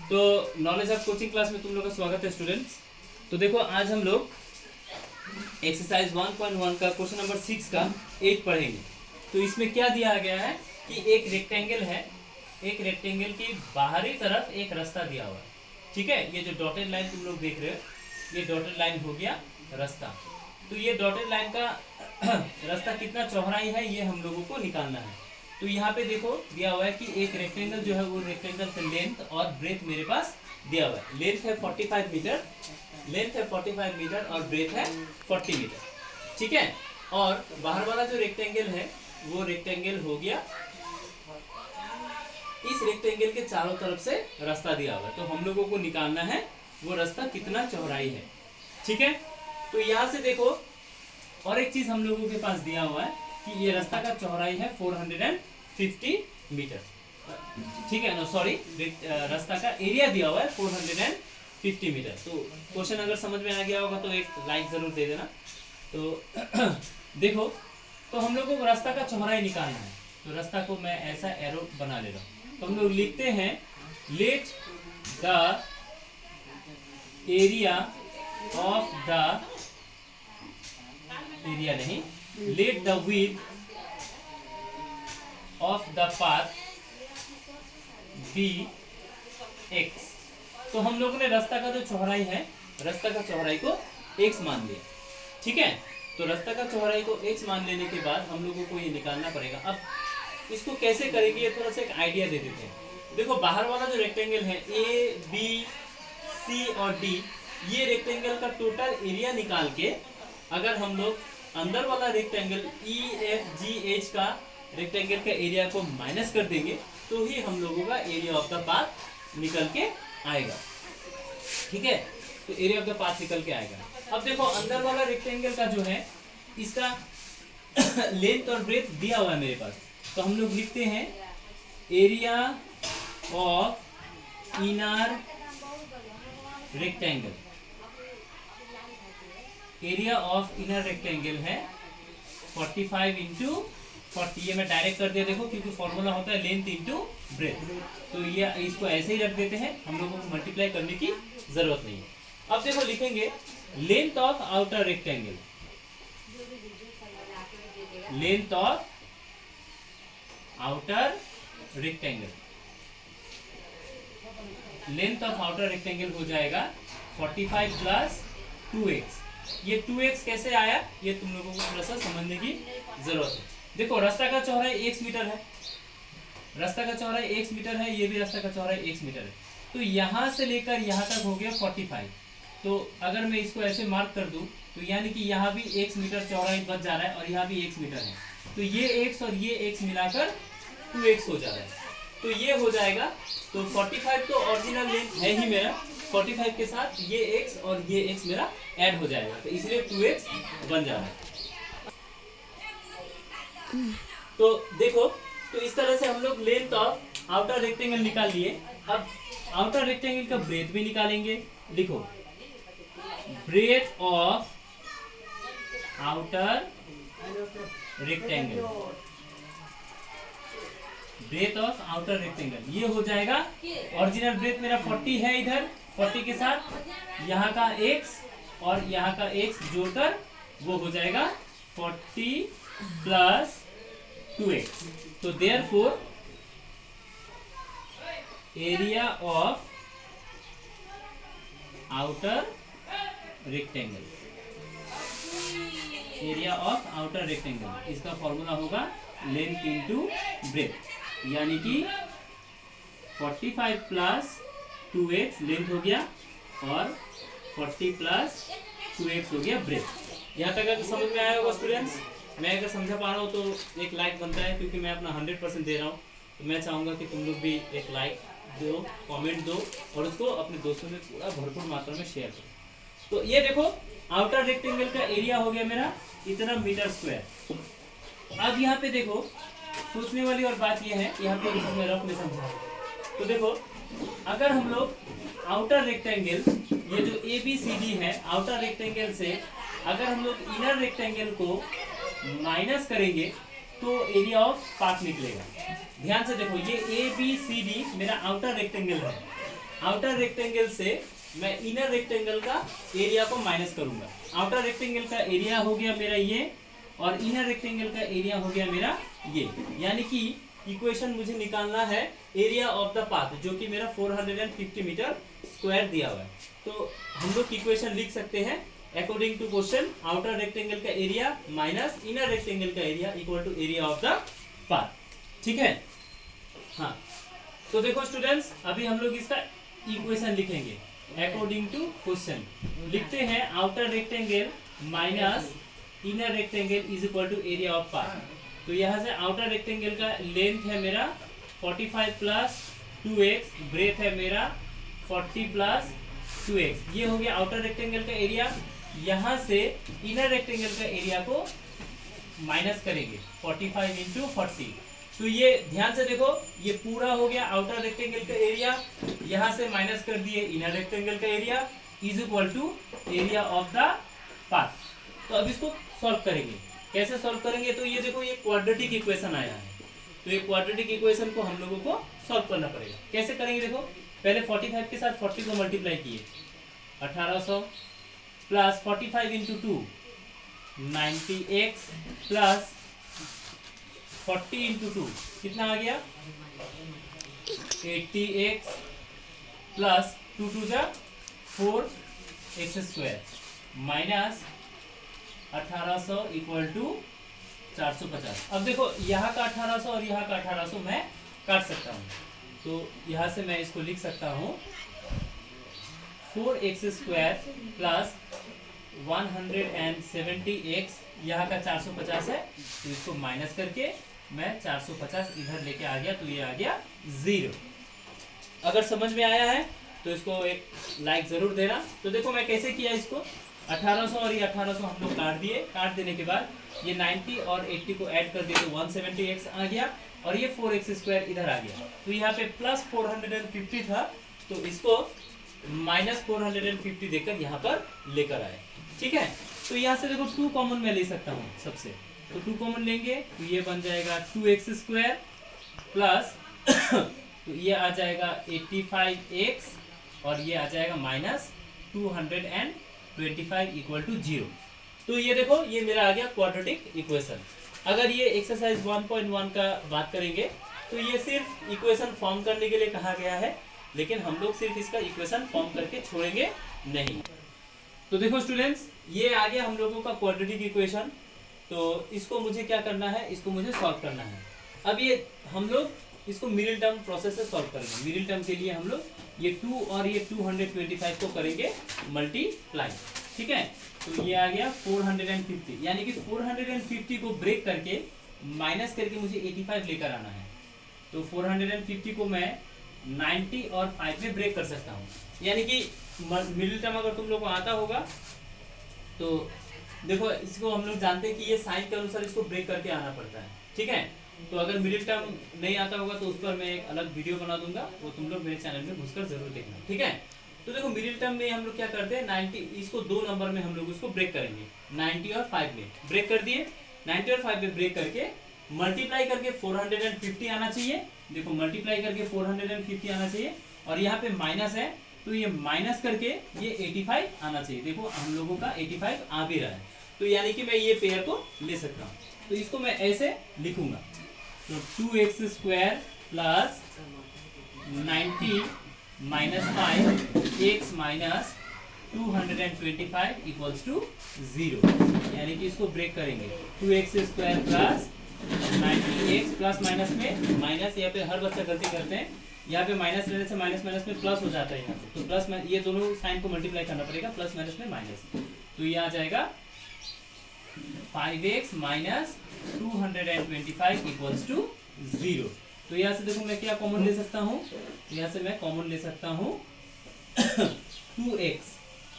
तो knowledge of coaching class में तुम लोग का स्वागत है स्टूडेंट्स। तो देखो आज हम लोग एक्सरसाइज 1.1 का क्वेश्चन नंबर 6 का 8 पढ़ेंगे। तो इसमें क्या दिया गया है कि एक रेक्टेंगल है, एक रेक्टेंगल की बाहरी तरफ एक रास्ता दिया हुआ है। ठीक है, ये जो डॉटेड लाइन तुम लोग देख रहे हो ये डॉटेड लाइन हो गया रास्ता। तो ये डॉटेड लाइन का रास्ता कितना चौड़ाई है ये हम लोगों को निकालना है। तो यहाँ पे देखो दिया हुआ है कि एक रेक्टेंगल जो है वो रेक्टेंगल का लेंथ और ब्रेथ मेरे पास दिया हुआ है। लेंथ है 45 मीटर, लेंथ है 45 मीटर और ब्रेथ है 40 मीटर। ठीक है, और बाहर वाला जो रेक्टेंगल है वो रेक्टेंगल हो गया, इस रेक्टेंगल के चारों तरफ से रास्ता दिया हुआ है। तो हम लोगों को निकालना है वो रास्ता कितना चौड़ाई है। ठीक है, तो यहाँ से देखो और एक चीज हम लोगों के पास दिया हुआ है कि ये रास्ता का चौड़ाई है 450 मीटर। ठीक है, नो सॉरी, रास्ता का एरिया दिया हुआ है 450 मीटर। तो क्वेश्चन अगर समझ में आ गया होगा तो एक लाइक जरूर दे देना। तो देखो, तो हम लोगों को रास्ता का चौड़ाई निकालना है। तो रास्ता को मैं ऐसा एरो बना ले रहा हूँ। तो हम लोग लिखते हैं let the area of the area नहीं, let the width of the path be x. तो हम लोगों ने रास्ता का जो चौड़ाई है, रास्ता का चौड़ाई को x मान लिया। ठीक है, तो रास्ता का चौड़ाई को x मान लेने के बाद हम लोगों को ये निकालना पड़ेगा। अब इसको कैसे करेंगे ये थोड़ा सा एक आइडिया दे देते हैं। देखो बाहर वाला जो रेक्टेंगल है ए बी सी और डी, ये रेक्टेंगल का टोटल एरिया निकाल के अगर हम लोग अंदर वाला rectangle E F G H का रेक्टेंगल का एरिया को माइनस कर देंगे तो ही हम लोगों का एरिया ऑफ द पाथ निकल के आएगा। ठीक है, तो एरिया ऑफ द पाथ निकल के आएगा। अब देखो अंदर वाला रेक्टेंगल का जो है इसका लेंथ और ब्रेथ दिया हुआ है मेरे पास। तो हम लोग लिखते हैं area of inner rectangle. Area of inner rectangle है 45 इंटू 40। ये मैं डायरेक्ट कर दिया देखो, क्योंकि फॉर्मूला होता है लेंथ इंटू ब्रेथ। तो ये इसको ऐसे ही रख देते हैं, हम लोगों को मल्टीप्लाई करने की जरूरत नहीं है। अब देखो लिखेंगे length of outer rectangle, length of outer rectangle, length of outer rectangle हो जाएगा 45 प्लस 2x। ये 2x कैसे आया ये तुम लोगों को थोड़ा सा समझने की जरूरत है। देखो रास्ता का चौड़ाई x मीटर है, रास्ता का चौड़ाई x मीटर है, ये भी रास्ता का चौड़ाई x मीटर है। तो यहाँ से लेकर यहाँ तक हो गया 45। तो अगर मैं इसको ऐसे मार्क कर दूं तो यानी कि यहाँ भी x मीटर चौड़ाई बच जा रहा है और यहाँ भी x मीटर है। तो ये x और ये x मिलाकर 2x हो जा रहा है। तो ये हो जाएगा। तो 45 तो ओरिजिनल लेंथ है ही मेरा, 45 के साथ ये x और ये x मेरा ऐड हो जाएगा, तो इसलिए 2x बन जा रहा है। तो देखो, तो इस तरह से हम लोग लेंथ ऑफ आउटर रेक्टेंगल निकाल लिए। अब आउटर रेक्टेंगल का ब्रेथ भी निकालेंगे। लिखो breadth of outer rectangle, breadth of outer rectangle ये हो जाएगा। ओरिजिनल ब्रेथ मेरा 40 है, इधर 40 के साथ यहाँ का x और यहाँ का x जोड़कर वो हो जाएगा 40 प्लस 2x। तो therefore area of outer rectangle, area of outer rectangle इसका फॉर्मूला होगा लेंथ इंटू ब्रेथ, यानी कि 45 प्लस 2x लेंथ हो गया और 40 प्लस 2x हो गया ब्रेथ। यहाँ तक अगर समझ में आया होगा स्टूडेंट्स, मैं अगर समझा पा रहा हूँ तो एक लाइक बनता है, क्योंकि मैं अपना 100% दे रहा हूँ। तो मैं चाहूँगा कि तुम लोग भी एक लाइक दो, कमेंट दो और उसको अपने दोस्तों में पूरा भरपूर मात्रा में शेयर करो। तो ये देखो आउटर रेक्टेंगल का एरिया हो गया मेरा इतना मीटर स्क्वायर। अब यहाँ पे देखो सोचने वाली और बात यह है, यहाँ पे मैं रफ में समझा। तो देखो अगर हम लोग आउटर रेक्टेंगल, ये जो ए बी सी डी है, आउटर रेक्टेंगल से अगर हम लोग इनर रेक्टेंगल को माइनस करेंगे तो एरिया ऑफ पाथ निकलेगा। ध्यान से देखो, ये ए बी सी डी मेरा आउटर रेक्टेंगल है। आउटर रेक्टेंगल से मैं इनर रेक्टेंगल का एरिया को माइनस करूंगा। आउटर रेक्टेंगल का एरिया हो गया मेरा ये, और इनर रेक्टेंगल का एरिया हो गया मेरा ये। यानी कि इक्वेशन मुझे निकालना है एरिया ऑफ द पाथ, जो कि मेरा 450 मीटर स्क्वायर दिया हुआ है। तो हम लोग इक्वेशन लिख सकते हैं according to question, outer rectangle का एरिया माइनस इनर रेक्टेंगल का area equal to area of the path. ठीक है, हाँ। तो देखो स्टूडेंट्स, अभी हम लोग इसका इक्वेशन लिखेंगे अकॉर्डिंग टू क्वेश्चन। लिखते हैं outer rectangle minus inner rectangle is equal to area of path. तो यहाँ से आउटर रेक्टेंगल का लेंथ है मेरा 45 प्लस 2x, ब्रेथ है मेरा 40 प्लस 2x। ये हो गया आउटर रेक्टेंगल का एरिया। यहाँ से इनर रेक्टेंगल का एरिया को माइनस करेंगे 45 इंटू 40। तो ये ध्यान से देखो, ये पूरा हो गया आउटर रेक्टेंगल का एरिया, यहाँ से माइनस कर दिए इनर रेक्टेंगल का area is equal to area of the path. तो अब इसको सॉल्व करेंगे। कैसे सॉल्व करेंगे? तो ये देखो, ये क्वाड्रेटिक इक्वेशन आया है, तो ये क्वाड्रेटिक इक्वेशन को हम लोगों को सॉल्व करना पड़ेगा। कैसे करेंगे? देखो, पहले 45 के साथ 40 को मल्टीप्लाई किए, 1800 plus 45 into 2 90x plus 40 into 2 कितना आ गया 80x प्लस 2 2 जा 4x square minus 1800 equal to 450। अब देखो, यहाँ का 1800 और यहाँ का 1800 मैं काट सकता हूँ, तो यहाँ से मैं इसको लिख सकता हूँ 4x स्क्वायर प्लस 170x, यहाँ का 450 है, तो इसको माइनस करके मैं 450 इधर लेके आ गया, तो ये आ गया 0। अगर समझ में आया है तो इसको एक लाइक जरूर देना। तो देखो मैं कैसे किया इसको, 1800 और ये 1800 हम लोग काट दिए। काट देने के बाद ये 90 और 80 को ऐड कर दिए तो 170x आ गया, और ये 4x स्क्वायर इधर आ गया। तो यहाँ पे प्लस 450 था, तो इसको माइनस 450 देकर यहाँ पर लेकर आए। ठीक है, तो यहाँ से देखो 2 कॉमन मैं ले सकता हूँ सबसे, तो 2 कॉमन लेंगे तो ये बन जाएगा 2x स्क्वायर प्लस तो ये आ जाएगा 85x और ये आ जाएगा माइनस 225 इक्वल टू 0। तो ये देखो, ये मेरा आ गया क्वाड्रेटिक इक्वेशन। अगर ये एक्सरसाइज 1.1 का बात करेंगे तो ये सिर्फ इक्वेशन फॉर्म करने के लिए कहा गया है, लेकिन हम लोग सिर्फ इसका इक्वेशन फॉर्म करके छोड़ेंगे नहीं। तो देखो स्टूडेंट्स, ये आ गया हम लोगों का क्वाड्रेटिक इक्वेशन। तो इसको मुझे क्या करना है, इसको मुझे सॉल्व करना है। अब ये हम लोग इसको मिडिल टर्म प्रोसेस से सॉल्व करेंगे। मिडिल टर्म के लिए हम लोग ये 2 और ये 225 को करेंगे मल्टीप्लाई। ठीक है, तो ये आ गया 450, यानी कि 450 को ब्रेक करके माइनस करके मुझे 85 लेकर आना है। तो 450 को मैं 90 और 5 में ब्रेक कर सकता हूँ। यानी कि मिडिल टर्म अगर तुम लोग को आता होगा तो देखो, इसको हम लोग जानते हैं कि ये साइन के अनुसार इसको ब्रेक करके आना पड़ता है। ठीक है, तो अगर मिडिल टर्म नहीं आता होगा तो उस पर मैं एक अलग वीडियो बना दूंगा, वो तुम लोग मेरे चैनल में घुसकर जरूर देखना। ठीक है, तो देखो मिडिल टर्म में हम लोग क्या करते हैं, 90 इसको 2 नंबर में हम लोग इसको ब्रेक करेंगे। 90 और 5 में ब्रेक कर दिए, 90 और 5 में ब्रेक करके मल्टीप्लाई करके 450 आना चाहिए। देखो मल्टीप्लाई करके 450 आना चाहिए, और यहाँ पे माइनस है तो ये माइनस करके ये 85 आना चाहिए। देखो हम लोगों का 85 आ भी रहा है, तो यानी कि मैं ये पेयर को ले सकता हूँ। तो इसको मैं ऐसे लिखूंगा, तो 2x square plus 90 minus 5x minus 225 equals to 0। यानी कि इसको ब्रेक करेंगे, 2x square plus 90x plus minus में माइनस, यहाँ पे हर बच्चा गलती करते हैं, यहाँ पे माइनस लेने से माइनस माइनस में प्लस हो जाता है यहाँ पे, तो प्लस में ये दोनों साइन को मल्टीप्लाई करना पड़ेगा, प्लस माइनस में माइनस। तो ये आ जाएगा 5x माइनस 225 इक्वल्स टू 0। तो यहाँ से देखो मैं क्या कॉमन ले सकता हूँ, यहाँ से मैं कॉमन ले सकता हूँ 2x,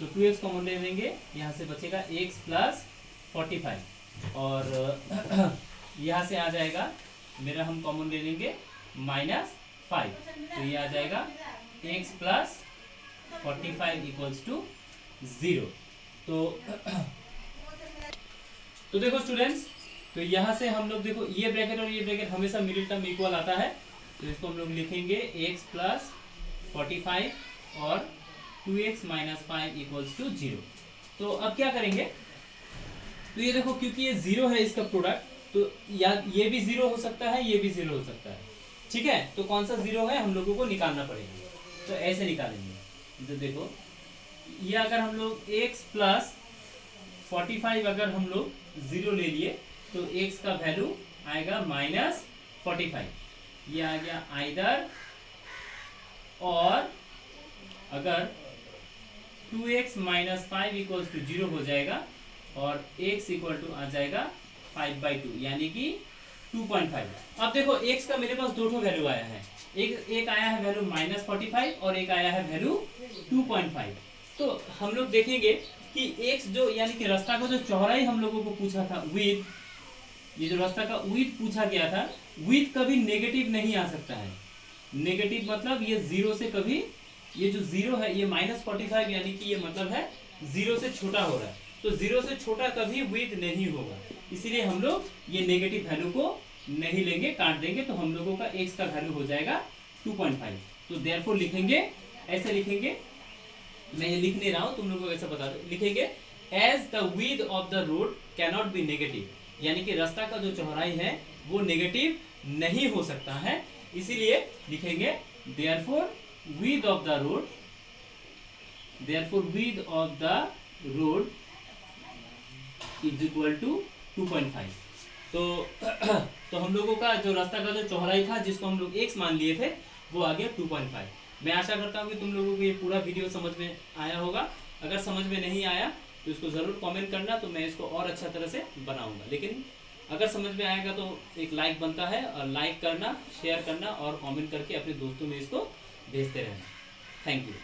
तो 2x कॉमन ले लेंगे, यहाँ से बचेगा x प्लस 45, और यहाँ से आ जाएगा मेरा, हम कॉमन ले लेंगे माइनस 5, तो ये आ जाएगा x प्लस 45 इक्वल्स टू 0। तो देखो स्टूडेंट्स, तो यहाँ से हम लोग देखो ये ब्रैकेट और ये ब्रैकेट हमेशा मिडिल टर्म इक्वल आता है, तो इसको हम लोग लिखेंगे x प्लस 45 और 2x माइनस 5 इक्वल्स टू 0। तो अब क्या करेंगे, तो ये देखो क्योंकि ये 0 है इसका प्रोडक्ट, तो या ये भी 0 हो सकता है, ये भी 0 हो सकता है, ठीक है। तो कौन सा 0 है हम लोगों को निकालना पड़ेगा, तो ऐसे निकालेंगे। तो देखो ये अगर हम लोग x प्लस 45 अगर हम लोग 0 ले लिए तो x का वैल्यू आएगा माइनस 45। ये आ गया आइदर, और अगर 2x माइनस 5 इक्वल्स टू 0 हो जाएगा और x इक्वल टू आ जाएगा 5/2 यानी कि 2.5। अब देखो x का मेरे पास दो वैल्यू आया है, एक आया है वैल्यू माइनस 45 और एक आया है वैल्यू 2.5। तो हम लोग देखेंगे कि x जो यानी कि रास्ता का जो चौड़ाई हम लोगों को पूछा था विड्थ, ये जो रास्ता का विड्थ पूछा गया था, विड्थ कभी नेगेटिव नहीं आ सकता है। नेगेटिव मतलब ये 0 से कभी, ये जो 0 है ये माइनस 45 यानी कि ये मतलब है 0 से छोटा हो रहा है, तो 0 से छोटा कभी विड्थ नहीं होगा, इसीलिए हम लोग ये नेगेटिव वैल्यू को नहीं लेंगे, काट देंगे। तो हम लोगों का x का वैल्यू हो जाएगा 2.5। तो देयरफॉर लिखेंगे, ऐसे लिखेंगे, मैं ये लिख नहीं रहा हूं, तुम लोगों को ऐसा बता दो, लिखेंगे as the width of the road cannot be negative, यानी कि रास्ता का जो चौड़ाई है वो नेगेटिव नहीं हो सकता है, इसीलिए लिखेंगे therefore width of the road, therefore width of the road is equal to 2.5। तो हम लोगों का जो रास्ता का जो चौड़ाई था जिसको हम लोग x मान लिए थे वो आ गया 2.5। मैं आशा करता हूँ कि तुम लोगों को ये पूरा वीडियो समझ में आया होगा। अगर समझ में नहीं आया तो इसको ज़रूर कमेंट करना, तो मैं इसको और अच्छा तरह से बनाऊंगा। लेकिन अगर समझ में आएगा तो एक लाइक बनता है, और लाइक करना, शेयर करना और कमेंट करके अपने दोस्तों में इसको भेजते रहना। Thank you.